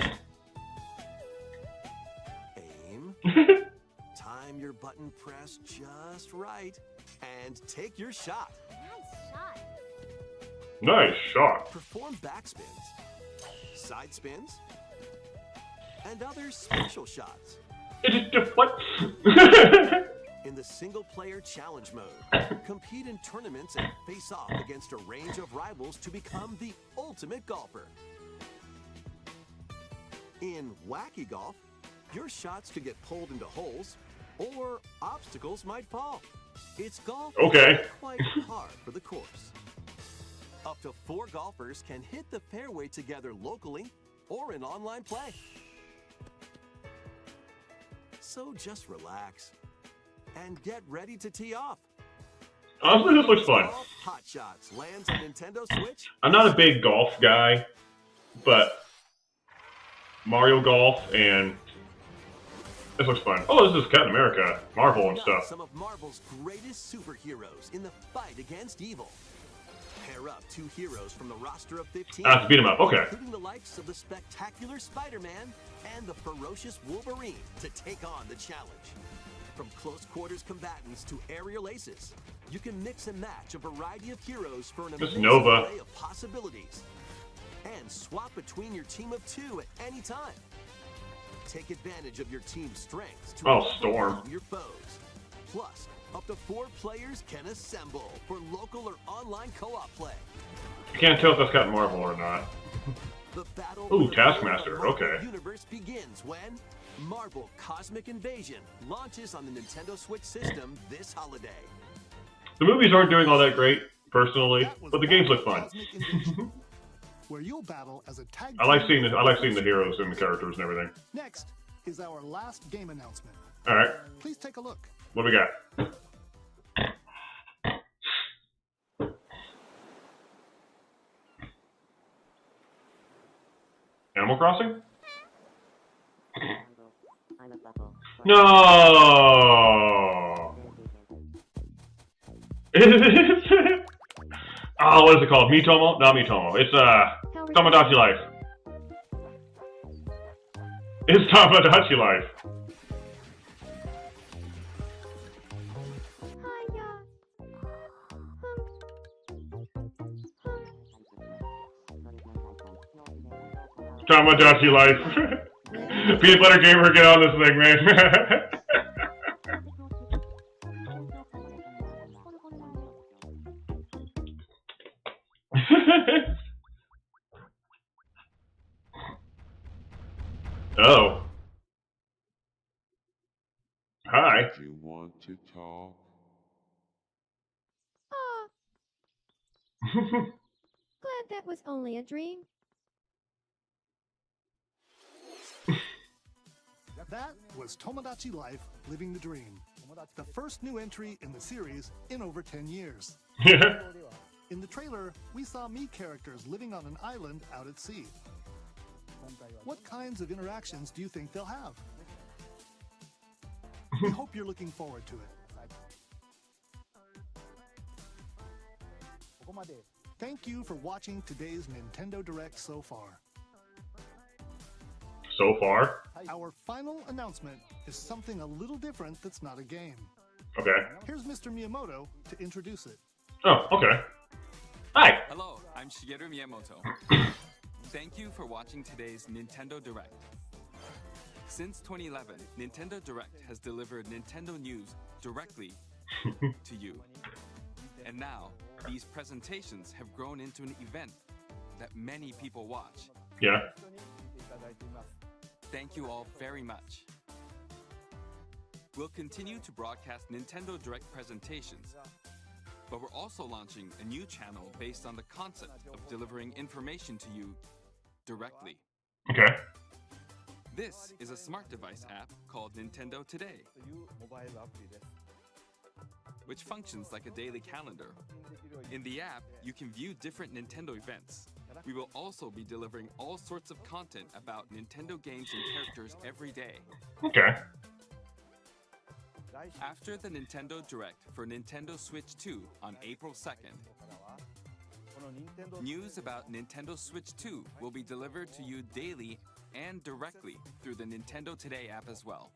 Aim. Time your button press just right. And take your shot. Nice shot. Nice shot. Perform backspins, side spins, and other special shots. What? In the single-player challenge mode, compete in tournaments and face off against a range of rivals to become the ultimate golfer. In Wacky Golf, your shots could get pulled into holes, or obstacles might fall. It's golf Okay. quite hard for the course. Up to 4 golfers can hit the fairway together locally or in online play. So just relax and get ready to tee off. Honestly, this looks fun. Golf Hot Shots lands on Nintendo Switch. I'm not a big golf guy, but Mario Golf and this looks fun. Oh, this is Captain America, Marvel and stuff. Some of Marvel's greatest superheroes in the fight against evil. Pair up 2 heroes from the roster of 15. Ah, to beat 'em up. Okay. Including the likes of the spectacular Spider-Man and the ferocious Wolverine to take on the challenge. From close quarters combatants to aerial aces, you can mix and match a variety of heroes for an amazing Nova. array of possibilities. And swap between your team of 2 at any time. Take advantage of your team's strengths to Storm. overwhelm your foes. Plus, up to 4 players can assemble for local or online co-op play. I can't tell if that's Captain Marvel or not. The battle Ooh, for the Taskmaster, Marvel okay. Universe begins when Marvel Cosmic Invasion launches on the Nintendo Switch system this holiday. The movies aren't doing all that great, personally, That was but the games look fun. Cosmic Invasion, where you'll battle as a tag I like team. seeing the heroes and the characters and everything. Next is our last game announcement. All right, Please take a look. what do we got? Animal Crossing? No. Oh, what is it called? Miitomo? Not Miitomo. It's Tomodachi Life. It's Tomodachi Life. Tomodachi Life. Peanut Butter Gamer, get on this thing, man. Oh. Hi. Do you want to talk? Aw, glad that was only a dream. That was Tomodachi Life Living the Dream, the first new entry in the series in over 10 years. In the trailer, we saw Mii characters living on an island out at sea. What kinds of interactions do you think they'll have? We hope you're looking forward to it. Thank you for watching today's Nintendo Direct so far. So far? Our final announcement is something a little different that's not a game. Okay. Here's Mr. Miyamoto to introduce it. Oh, okay. Hi. Hello, I'm Shigeru Miyamoto. Thank you for watching today's Nintendo Direct. Since 2011, Nintendo Direct has delivered Nintendo news directly to you. And now, these presentations have grown into an event that many people watch. Yeah. Thank you all very much. We'll continue to broadcast Nintendo Direct presentations, but we're also launching a new channel based on the concept of delivering information to you directly. Okay. This is a smart device app called Nintendo Today, which functions like a daily calendar. In the app, you can view different Nintendo events. We will also be delivering all sorts of content about Nintendo games and characters every day. Okay. After the Nintendo Direct for Nintendo Switch 2 on April 2nd, news about Nintendo Switch 2 will be delivered to you daily and directly through the Nintendo Today app as well.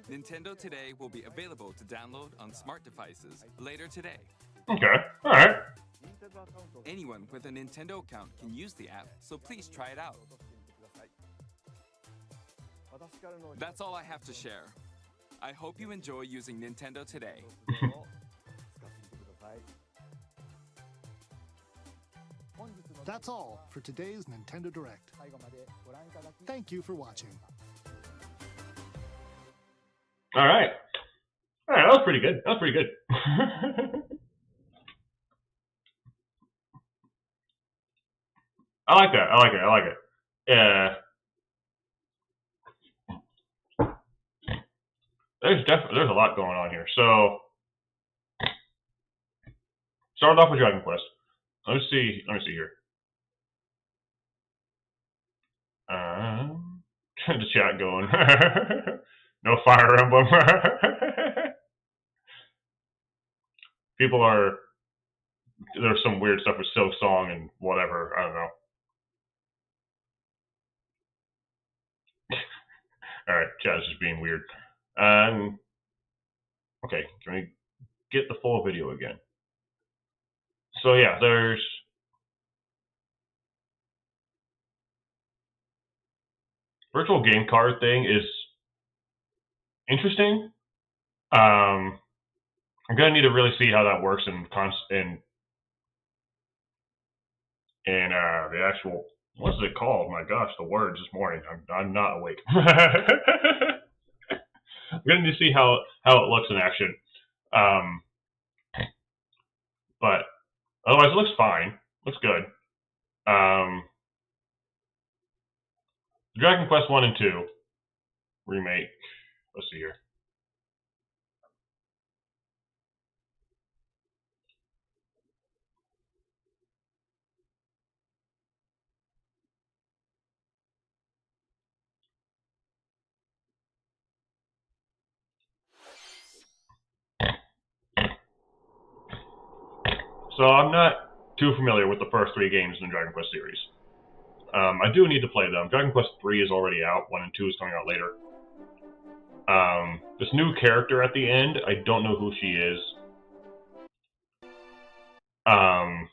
Nintendo Today will be available to download on smart devices later today. Okay. All right. Anyone with a Nintendo account can use the app, so please try it out. That's all I have to share. I hope you enjoy using Nintendo Today. That's all for today's Nintendo Direct. Thank you for watching. All right. All right. That was pretty good. That was pretty good. I like that. I like it. I like it. Yeah. There's a lot going on here. So started off with Dragon Quest. Let me see here. The chat going. No Fire Emblem. People are. There's some weird stuff with Silk Song and whatever. I don't know. All right, chat is just being weird. Okay, can we get the full video again? So yeah, there's virtual game card thing is interesting. I'm gonna need to really see how that works in the actual, what's it called? My gosh, the words this morning. I'm not awake. I'm gonna need to see how it looks in action. But otherwise, it looks fine. Looks good. Dragon Quest 1 and 2 remake. Let's see here. So I'm not too familiar with the first 3 games in the Dragon Quest series. I do need to play them. Dragon Quest 3 is already out. 1 and 2 is coming out later. This new character at the end, I don't know who she is. I'm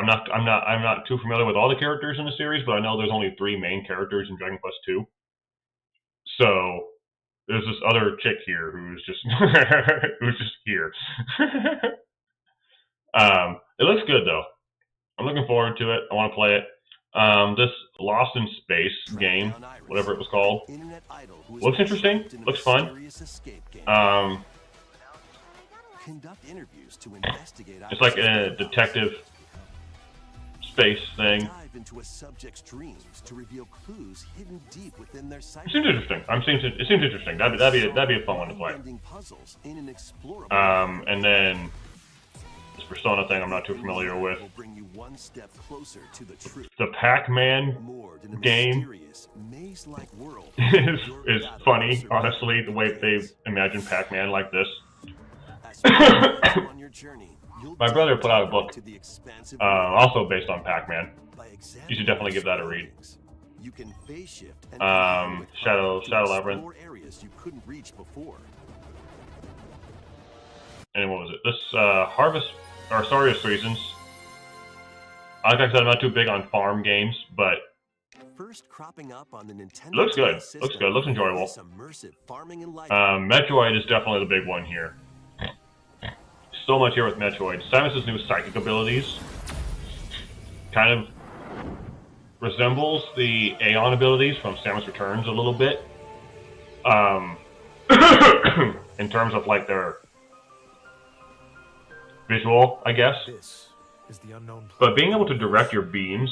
not too familiar with all the characters in the series, but I know there's only 3 main characters in Dragon Quest 2. So there's this other chick here who's just who's just here. It looks good though. I'm looking forward to it. I want to play it. This Lost in Space game, whatever it was called, looks interesting. Looks fun. It's like a detective space thing. It seems interesting. It seems interesting. That'd be a fun one to play. And then this Persona thing I'm not too familiar with. The Pac-Man game is funny, honestly, the way they imagine Pac-Man like this. My brother put out a book, also based on Pac-Man. You should definitely give that a read. Shadow Labyrinth. And what was it? This Harvest or Stardust Reasons. Like I said, I'm not too big on farm games, but First cropping up on the Nintendo it looks good. Looks good. Looks enjoyable. Metroid is definitely the big one here. so much here with Metroid. Samus's new psychic abilities kind of resembles the Aeon abilities from Samus Returns a little bit. In terms of like their visual, I guess. This is the unknown But being able to direct your beams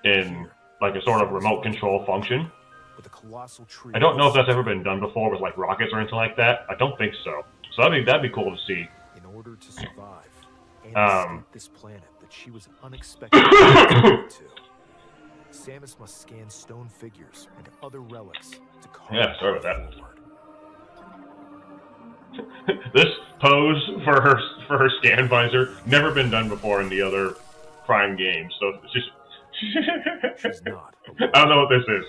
in like a sort of remote control function, with a colossal tree. I don't know if that's ever been done before with like rockets or anything like that. I don't think so. So that'd be cool to see. In order to survive and escape this planet that she was unexpectedly transported to, Samus must scan stone figures and other relics to carve Yeah, sorry about that. forward. This pose for her scan visor never been done before in the other Prime games, so it's just She's not I don't know what this is.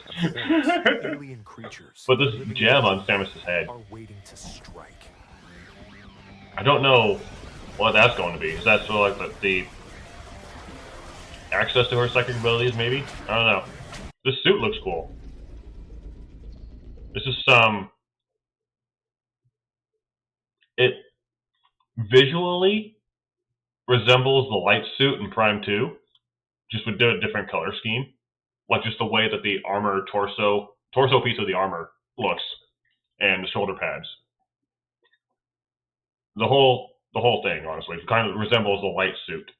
alien creatures But this gem on Samus's head, are waiting to strike. I don't know what that's going to be. Is that sort of like the access to her psychic abilities, maybe? I don't know. This suit looks cool. This is it visually resembles the light suit in Prime 2, just with a different color scheme. Like just the way that the armor torso piece of the armor looks, and the shoulder pads. The whole thing, honestly, kind of resembles the light suit,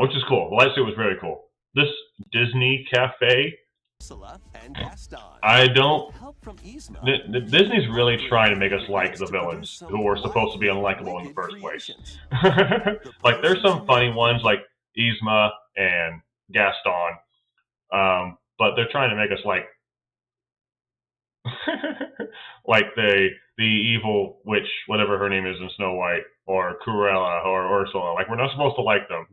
which is cool. The light suit was very cool. This Disney Cafe, and Gaston. I don't. Help from Yzma. Disney's really trying to make us like the villains who were supposed to be unlikable in the first place. Like there's some funny ones like Yzma and Gaston, but they're trying to make us like like the evil witch, whatever her name is in Snow White, or Cruella, or Ursula. Like we're not supposed to like them.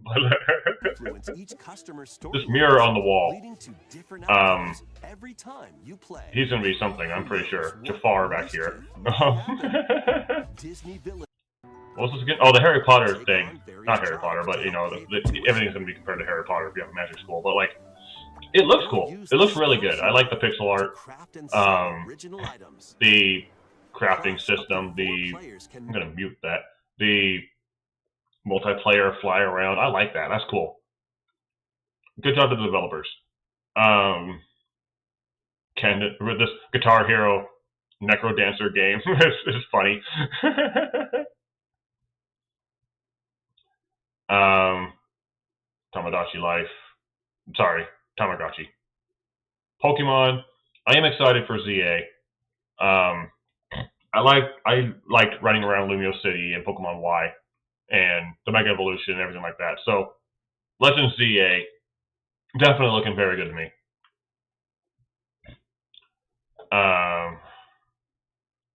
Influence each customer's story. This mirror on the wall. Leading to different outcomes every time you play. He's gonna be something, I'm pretty sure. Jafar back here. Disney villain. What's this again? Oh, the Harry Potter thing. Not Harry Potter, but you know, everything's gonna be compared to Harry Potter if you have a magic school. But like, it looks cool. It looks really good. I like the pixel art. The crafting system. I'm gonna mute that. The multiplayer fly around. I like that. That's cool. Good job to the developers. With this Guitar Hero Necro Dancer game is funny. Tamagotchi Life. Sorry, Tamagotchi. Pokemon. I am excited for ZA. I liked running around Lumio City and Pokemon Y and the Mega Evolution and everything like that. So Legends ZA definitely looking very good to me.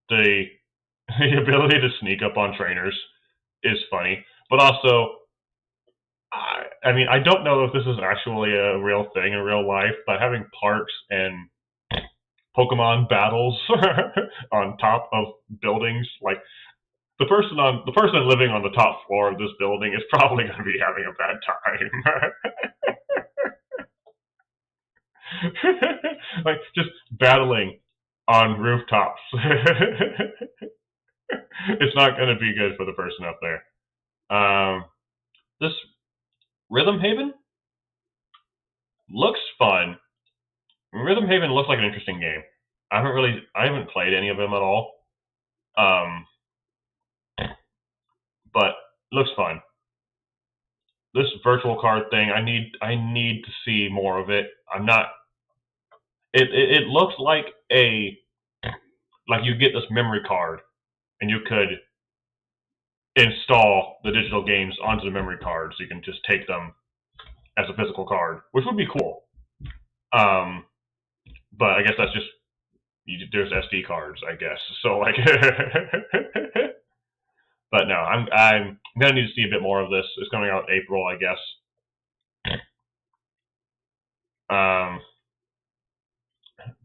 The ability to sneak up on trainers is funny, but also I mean, I don't know if this is actually a real thing in real life, but having parks and Pokemon battles on top of buildings, like the person living on the top floor of this building is probably going to be having a bad time. Like just battling on rooftops. It's not going to be good for the person up there. This Rhythm Haven looks fun. Rhythm Haven looks like an interesting game. I haven't played any of them at all. But looks fun. This virtual card thing, I need to see more of it. It looks like you get this memory card and you could install the digital games onto the memory card so you can just take them as a physical card, which would be cool. But I guess that's just there's SD cards, I guess. So like, but no, I'm gonna need to see a bit more of this. It's coming out April, I guess.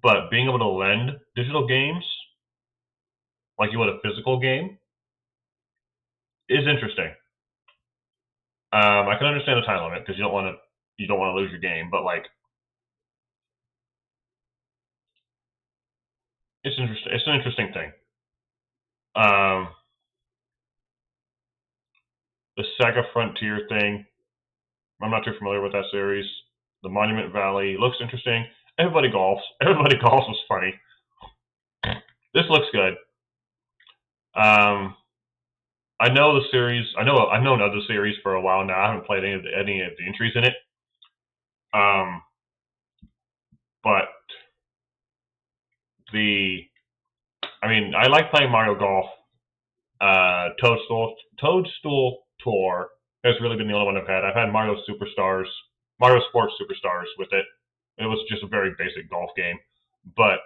But being able to lend digital games like you would a physical game is interesting. I can understand the time limit because you don't want to lose your game, but like it's interesting. It's an interesting thing. the Saga Frontier thing. I'm not too familiar with that series. The Monument Valley looks interesting. Everybody Golfs. Everybody Golfs was funny. This looks good. I know the series. I've known of the series for a while now. I haven't played any of the entries in it. But I like playing Mario Golf. Toadstool Tour has really been the only one I've had. I've had Mario Sports Superstars with it. It was just a very basic golf game. But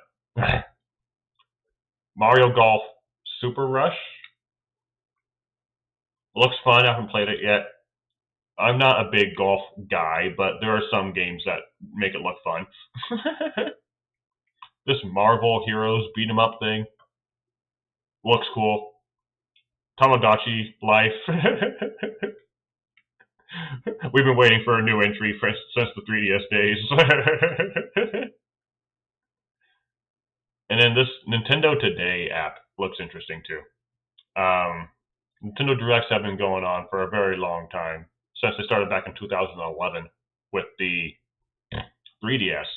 Mario Golf Super Rush looks fun. I haven't played it yet. I'm not a big golf guy, but there are some games that make it look fun. This Marvel Heroes beat 'em up thing looks cool. Tamagotchi Life. We've been waiting for a new entry since the 3DS days. And then this Nintendo Today app looks interesting too. Nintendo Directs have been going on for a very long time, since they started back in 2011 with the 3DS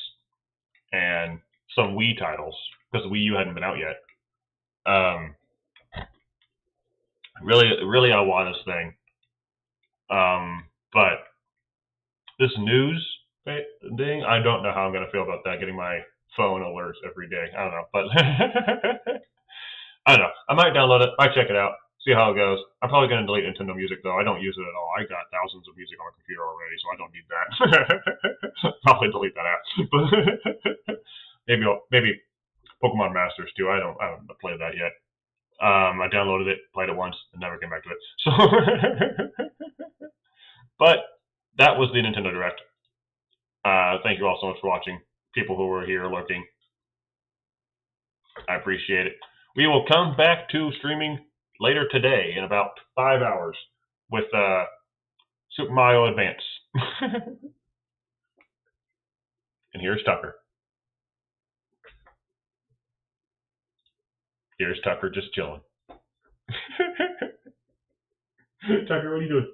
and some Wii titles, because the Wii U hadn't been out yet. Really Iwata's thing. But this news thing, I don't know how I'm going to feel about that, getting my phone alerts every day. I don't know, but I don't know. I might download it, might check it out, see how it goes. I'm probably going to delete Nintendo Music, though. I don't use it at all. I got thousands of music on my computer already, so I don't need that. Probably delete that app. Maybe Pokemon Masters, too. I don't play that yet. I downloaded it, played it once, and never came back to it. So, but that was the Nintendo Direct. Thank you all so much for watching. People who were here lurking, I appreciate it. We will come back to streaming later today in about 5 hours with Super Mario Advance. And here's Tucker. Here's Tucker just chilling. Tucker, what are you doing?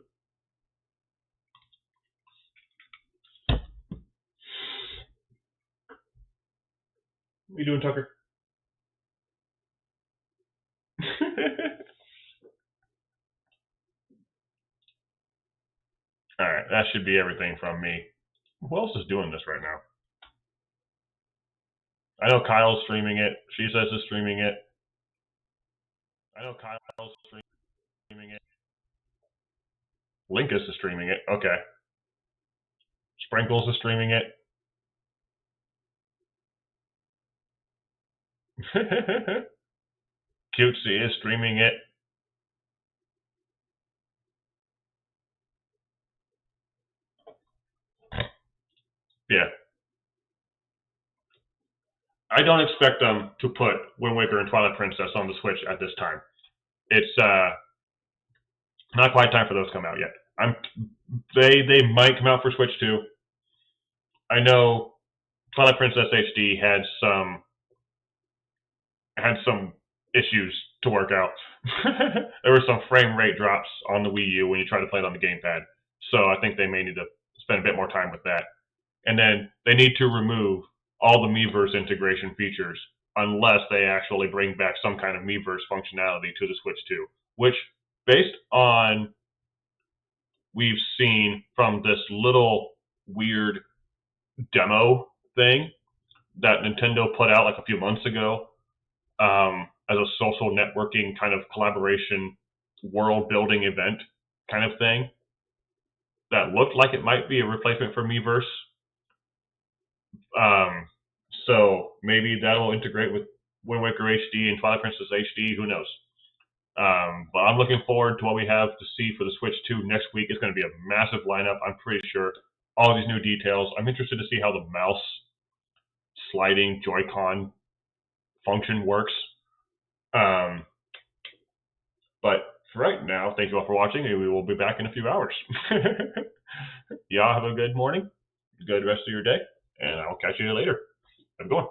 What are you doing, Tucker? Alright, that should be everything from me. Who else is doing this right now? I know Kyle's streaming it. She says is streaming it. I know Kyle's streaming it. Linkus is streaming it. Okay. Sprinkles is streaming it. Cutesy is streaming it. Yeah. I don't expect them to put Wind Waker and Twilight Princess on the Switch at this time. It's not quite time for those to come out yet. They might come out for Switch 2. I know Twilight Princess HD had some issues to work out. There were some frame rate drops on the Wii U when you try to play it on the gamepad. So I think they may need to spend a bit more time with that. And then they need to remove all the Miiverse integration features unless they actually bring back some kind of Miiverse functionality to the Switch 2, which, based on we've seen from this little weird demo thing that Nintendo put out like a few months ago as a social networking kind of collaboration world-building event kind of thing that looked like it might be a replacement for Miiverse. So maybe that'll integrate with Wind Waker HD and Twilight Princess HD, who knows. But I'm looking forward to what we have to see for the Switch 2 next week. It's going to be a massive lineup, I'm pretty sure. All these new details. I'm interested to see how the mouse sliding Joy-Con function works. But for right now, thank you all for watching, and we will be back in a few hours. Y'all have a good morning, good rest of your day, and I'll catch you later. Have a good one.